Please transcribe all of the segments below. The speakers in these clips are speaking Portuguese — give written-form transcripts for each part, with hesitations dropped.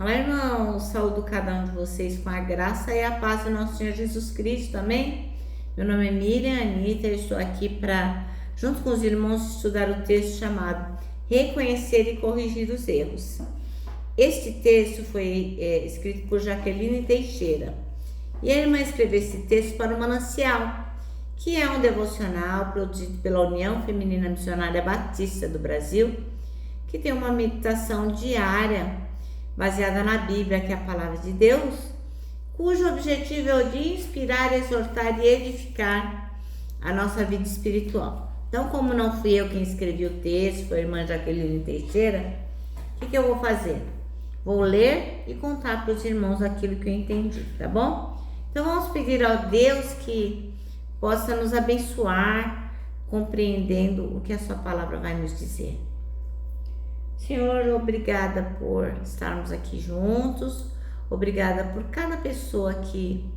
Olá, irmãos, saúdo cada um de vocês com a graça e a paz do nosso Senhor Jesus Cristo, amém? Meu nome é Miriam Anitta, eu estou aqui para, junto com os irmãos, estudar o texto chamado Reconhecer e Corrigir os Erros. Este texto foi escrito por Jaqueline Teixeira e a irmã escreveu esse texto para o Manancial, que é um devocional produzido pela União Feminina Missionária Batista do Brasil, que tem uma meditação diária baseada na Bíblia, que é a palavra de Deus, cujo objetivo é o de inspirar, exortar e edificar a nossa vida espiritual. Então, como não fui eu quem escrevi o texto, foi a irmã Jaqueline Teixeira, o que eu vou fazer? Vou ler e contar para os irmãos aquilo que eu entendi, tá bom? Então, vamos pedir ao Deus que possa nos abençoar, compreendendo o que a sua palavra vai nos dizer. Senhor, obrigada por estarmos aqui juntos, obrigada por cada pessoa que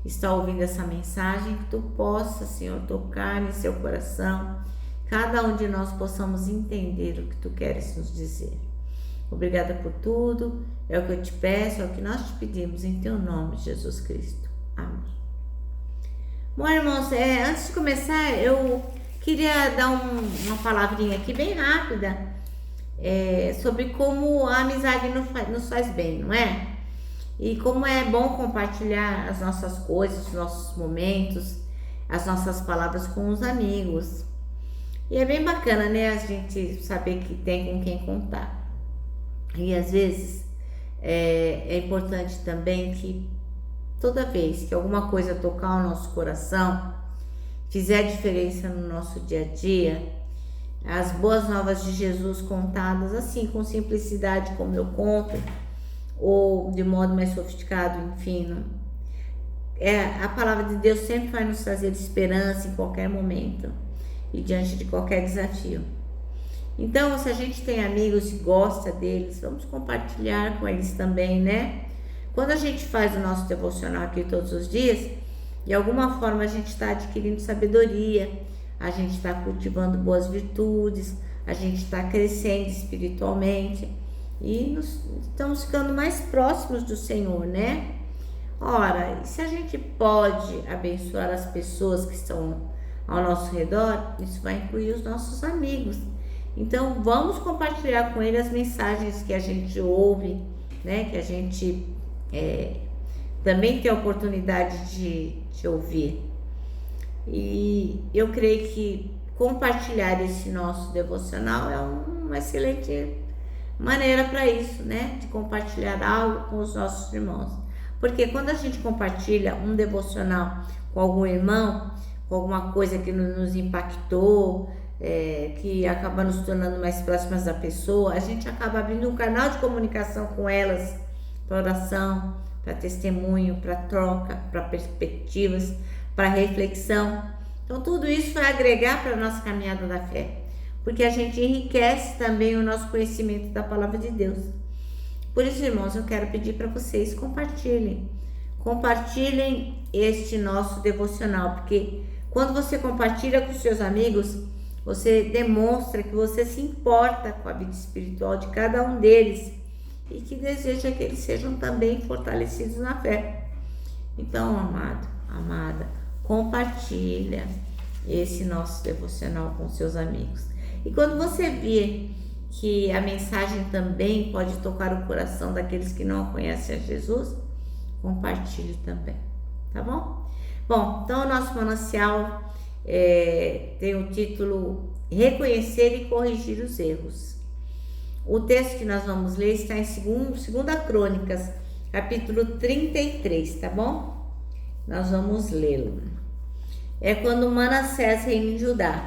está ouvindo essa mensagem, que tu possa, Senhor, tocar em seu coração, cada um de nós possamos entender o que tu queres nos dizer. Obrigada por tudo, é o que eu te peço, é o que nós te pedimos em teu nome, Jesus Cristo. Amém. Bom, irmãos, antes de começar, eu queria dar uma palavrinha aqui bem rápida, sobre como a amizade nos faz bem, não é? E como é bom compartilhar as nossas coisas, os nossos momentos, as nossas palavras com os amigos. E é bem bacana, né, a gente saber que tem com quem contar. E às vezes é importante também que toda vez que alguma coisa tocar o nosso coração, fizer diferença no nosso dia a dia, as boas novas de Jesus contadas assim, com simplicidade como eu conto, ou de modo mais sofisticado, enfim, a palavra de Deus sempre vai nos trazer esperança em qualquer momento e diante de qualquer desafio. Então, se a gente tem amigos e gosta deles, vamos compartilhar com eles também, né? Quando a gente faz o nosso devocional aqui todos os dias, de alguma forma a gente está adquirindo sabedoria, a gente está cultivando boas virtudes, a gente está crescendo espiritualmente e estamos ficando mais próximos do Senhor, né? Ora, se a gente pode abençoar as pessoas que estão ao nosso redor, isso vai incluir os nossos amigos. Então, vamos compartilhar com eles as mensagens que a gente ouve, né? Que a gente também tem a oportunidade de ouvir. E eu creio que compartilhar esse nosso devocional é uma excelente maneira para isso, né? De compartilhar algo com os nossos irmãos. Porque quando a gente compartilha um devocional com algum irmão, com alguma coisa que nos impactou, que acaba nos tornando mais próximas da pessoa, a gente acaba abrindo um canal de comunicação com elas, para oração, para testemunho, para troca, para perspectivas, para reflexão. Então tudo isso vai agregar para a nossa caminhada da fé, porque a gente enriquece também o nosso conhecimento da palavra de Deus. Por isso, irmãos, eu quero pedir para vocês compartilhem este nosso devocional, porque quando você compartilha com seus amigos, você demonstra que você se importa com a vida espiritual de cada um deles e que deseja que eles sejam também fortalecidos na fé. Então, amado, amada, compartilha esse nosso devocional com seus amigos. E quando você vê que a mensagem também pode tocar o coração daqueles que não conhecem a Jesus, compartilhe também, tá bom? Bom, então o nosso manancial tem o título Reconhecer e Corrigir os Erros. O texto que nós vamos ler está em 2 Crônicas, capítulo 33, tá bom? Nós vamos lê-lo. É quando Manassés reina em Judá.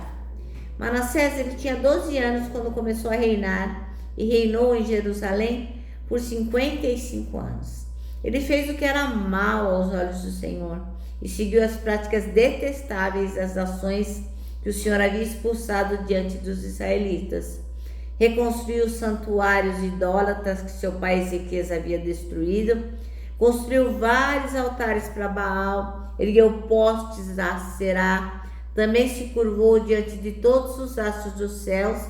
Manassés, ele tinha 12 anos quando começou a reinar e reinou em Jerusalém por 55 anos. Ele fez o que era mal aos olhos do Senhor e seguiu as práticas detestáveis das nações que o Senhor havia expulsado diante dos israelitas. Reconstruiu os santuários idólatras que seu pai Ezequias havia destruído, construiu vários altares para Baal, ergueu postes a Aserá, também se curvou diante de todos os astros dos céus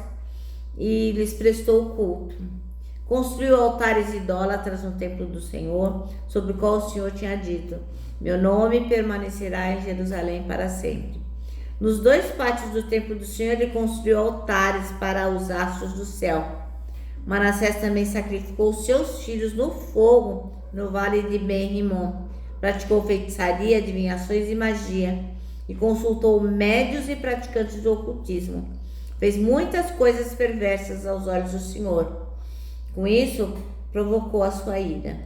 e lhes prestou culto. construiu altares idólatras no templo do Senhor, sobre o qual o Senhor tinha dito: meu nome permanecerá em Jerusalém para sempre. Nos 2 pátios do templo do Senhor, ele construiu altares para os astros do céu. Manassés também sacrificou seus filhos no fogo no vale de Ben-Rimon. Praticou feitiçaria, adivinhações e magia, e consultou médios e praticantes do ocultismo. Fez muitas coisas perversas aos olhos do Senhor. Com isso, provocou a sua ira.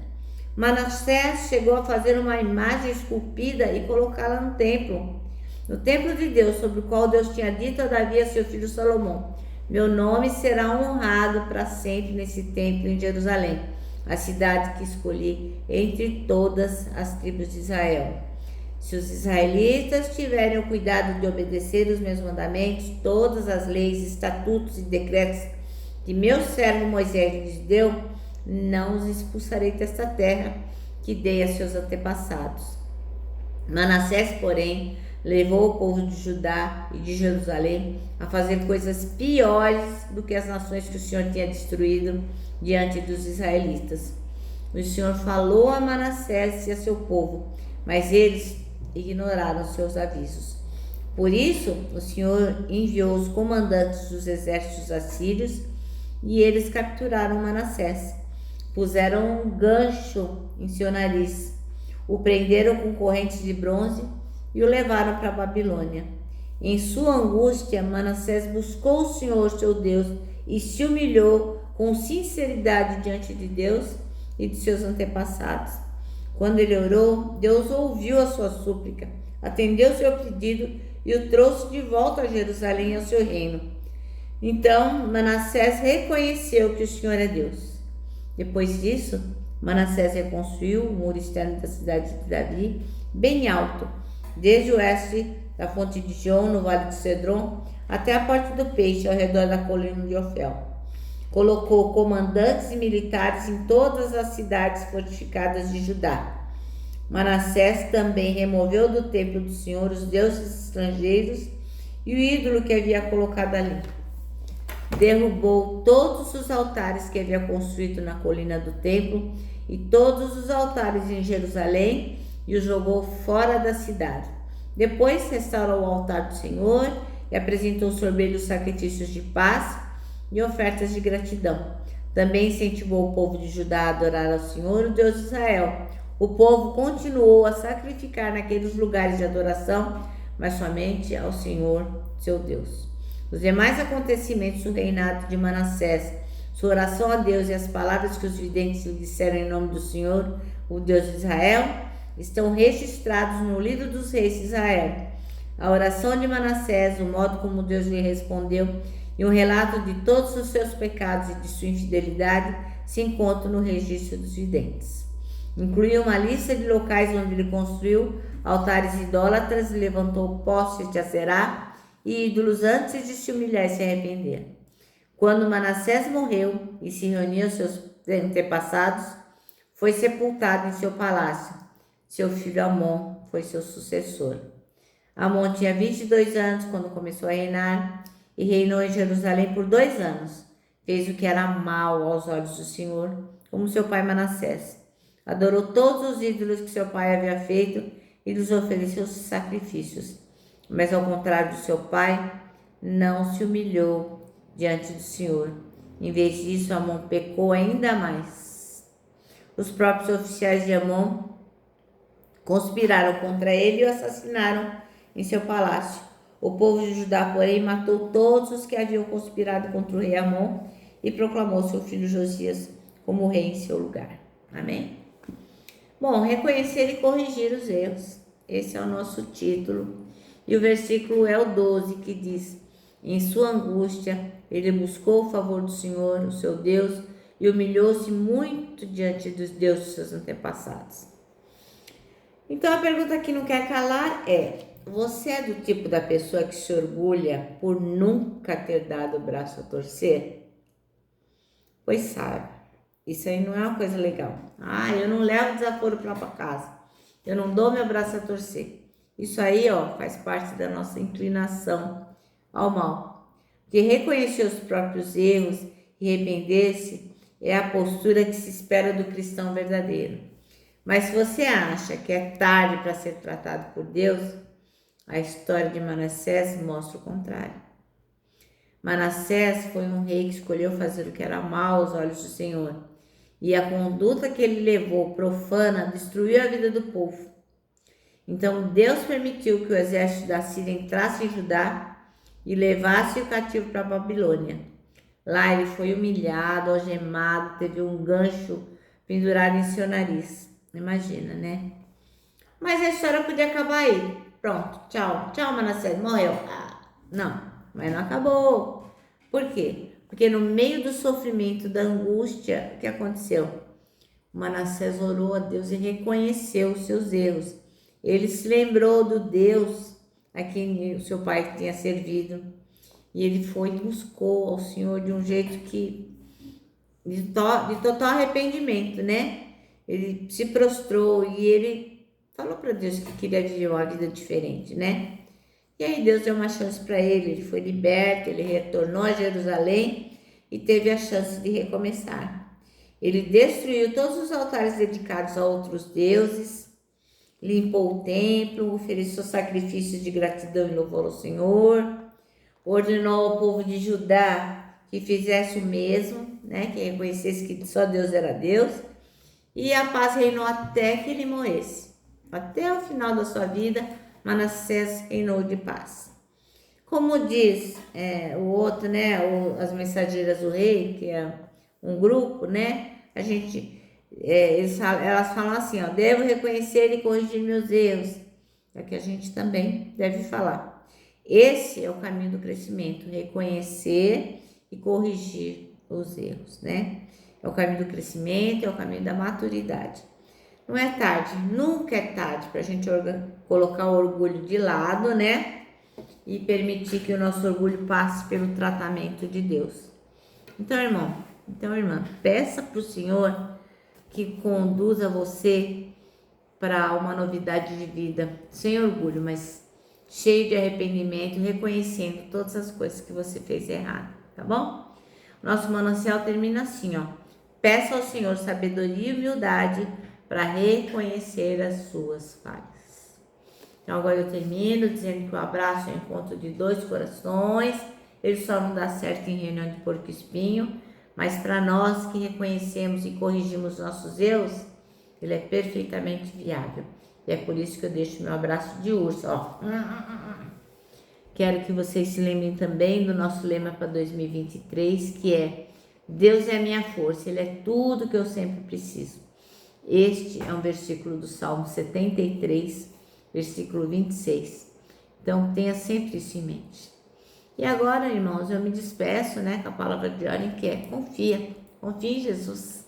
Manassés chegou a fazer uma imagem esculpida e colocá-la no templo de Deus, sobre o qual Deus tinha dito a Davi e a seu filho Salomão: meu nome será honrado para sempre nesse templo em Jerusalém, a cidade que escolhi entre todas as tribos de Israel. Se os israelitas tiverem o cuidado de obedecer os meus mandamentos, todas as leis, estatutos e decretos que meu servo Moisés lhes deu, não os expulsarei desta terra que dei a seus antepassados. Manassés, porém, levou o povo de Judá e de Jerusalém a fazer coisas piores do que as nações que o Senhor tinha destruído diante dos israelitas. O Senhor falou a Manassés e a seu povo, mas eles ignoraram seus avisos. Por isso, o Senhor enviou os comandantes dos exércitos assírios e eles capturaram Manassés. Puseram um gancho em seu nariz, o prenderam com correntes de bronze e o levaram para a Babilônia. Em sua angústia, Manassés buscou o Senhor, seu Deus, e se humilhou com sinceridade diante de Deus e de seus antepassados. Quando ele orou, Deus ouviu a sua súplica, atendeu seu pedido e o trouxe de volta a Jerusalém, ao seu reino. Então Manassés reconheceu que o Senhor é Deus. Depois disso, Manassés reconstruiu o muro externo da cidade de Davi, bem alto, desde o oeste da fonte de Gion, no vale de Cedron, até a porta do peixe, ao redor da colina de Ofel. Colocou comandantes e militares em todas as cidades fortificadas de Judá. Manassés também removeu do templo do Senhor os deuses estrangeiros e o ídolo que havia colocado ali. Derrubou todos os altares que havia construído na colina do templo e todos os altares em Jerusalém e os jogou fora da cidade. Depois restaurou o altar do Senhor e apresentou sobre ele os sacrifícios de paz e ofertas de gratidão. Também incentivou o povo de Judá a adorar ao Senhor, o Deus de Israel. O povo continuou a sacrificar naqueles lugares de adoração, mas somente ao Senhor, seu Deus. Os demais acontecimentos do reinado de Manassés, sua oração a Deus e as palavras que os videntes lhe disseram em nome do Senhor, o Deus de Israel, estão registrados no livro dos reis de Israel. A oração de Manassés, o modo como Deus lhe respondeu e um relato de todos os seus pecados e de sua infidelidade se encontram no registro dos videntes. Inclui uma lista de locais onde ele construiu altares idólatras e levantou postes de Aserá e ídolos antes de se humilhar e se arrepender. Quando Manassés morreu e se reuniu aos seus antepassados, foi sepultado em seu palácio. Seu filho Amon foi seu sucessor. Amon tinha 22 anos quando começou a reinar e reinou em Jerusalém por 2 anos. Fez o que era mal aos olhos do Senhor, como seu pai Manassés. Adorou todos os ídolos que seu pai havia feito e lhes ofereceu sacrifícios. Mas ao contrário do seu pai, não se humilhou diante do Senhor. Em vez disso, Amon pecou ainda mais. Os próprios oficiais de Amon conspiraram contra ele e o assassinaram em seu palácio. O povo de Judá, porém, matou todos os que haviam conspirado contra o rei Amon e proclamou seu filho Josias como rei em seu lugar. Amém? Bom, reconhecer e corrigir os erros. Esse é o nosso título. E o versículo é o 12, que diz: em sua angústia, ele buscou o favor do Senhor, o seu Deus, e humilhou-se muito diante dos deuses de seus antepassados. Então a pergunta que não quer calar é: você é do tipo da pessoa que se orgulha por nunca ter dado o braço a torcer? Pois sabe, isso aí não é uma coisa legal. Eu não levo desaforo para casa, eu não dou meu braço a torcer. Isso aí, faz parte da nossa inclinação ao mal. Porque reconhecer os próprios erros e arrepender-se é a postura que se espera do cristão verdadeiro. Mas se você acha que é tarde para ser tratado por Deus, a história de Manassés mostra o contrário. Manassés foi um rei que escolheu fazer o que era mal aos olhos do Senhor. E a conduta que ele levou profana destruiu a vida do povo. Então Deus permitiu que o exército da Síria entrasse em Judá e levasse o cativo para a Babilônia. Lá ele foi humilhado, algemado, teve um gancho pendurado em seu nariz. Imagina, né? Mas a história podia acabar aí. Pronto, tchau. Tchau, Manassés, morreu. Não, mas não acabou. Por quê? Porque no meio do sofrimento, da angústia, o que aconteceu? Manassés orou a Deus e reconheceu os seus erros. Ele se lembrou do Deus a quem o seu pai tinha servido. E ele foi e buscou ao Senhor de um jeito que de total arrependimento, né? Ele se prostrou e ele falou para Deus que queria viver uma vida diferente, né? E aí Deus deu uma chance para ele, ele foi liberto, ele retornou a Jerusalém e teve a chance de recomeçar. Ele destruiu todos os altares dedicados a outros deuses, limpou o templo, ofereceu sacrifícios de gratidão e louvor ao Senhor, ordenou ao povo de Judá que fizesse o mesmo, né? Que reconhecesse que só Deus era Deus, e a paz reinou até que ele morresse. Até o final da sua vida, Manassés reinou de paz. Como diz o outro, né, as mensageiras do rei, que é um grupo, né, elas falam assim, ó, devo reconhecer e corrigir meus erros. É que a gente também deve falar. Esse é o caminho do crescimento, reconhecer e corrigir os erros, né? É o caminho do crescimento, é o caminho da maturidade. Não é tarde, nunca é tarde para a gente colocar o orgulho de lado, né? E permitir que o nosso orgulho passe pelo tratamento de Deus. Então, irmã, peça para o Senhor que conduza você para uma novidade de vida, sem orgulho, mas cheio de arrependimento, reconhecendo todas as coisas que você fez errado, tá bom? Nosso manancial termina assim, ó. Peça ao Senhor sabedoria e humildade para reconhecer as suas falhas. Então agora eu termino dizendo que o abraço é o encontro de dois corações. Ele só não dá certo em reunião de porco-espinho, mas para nós que reconhecemos e corrigimos nossos erros, ele é perfeitamente viável. E é por isso que eu deixo meu abraço de urso, ó. Quero que vocês se lembrem também do nosso lema para 2023, que é: Deus é a minha força, Ele é tudo que eu sempre preciso. Este é um versículo do Salmo 73, versículo 26. Então, tenha sempre isso em mente. E agora, irmãos, eu me despeço, né, com a palavra de ordem que é: confia em Jesus.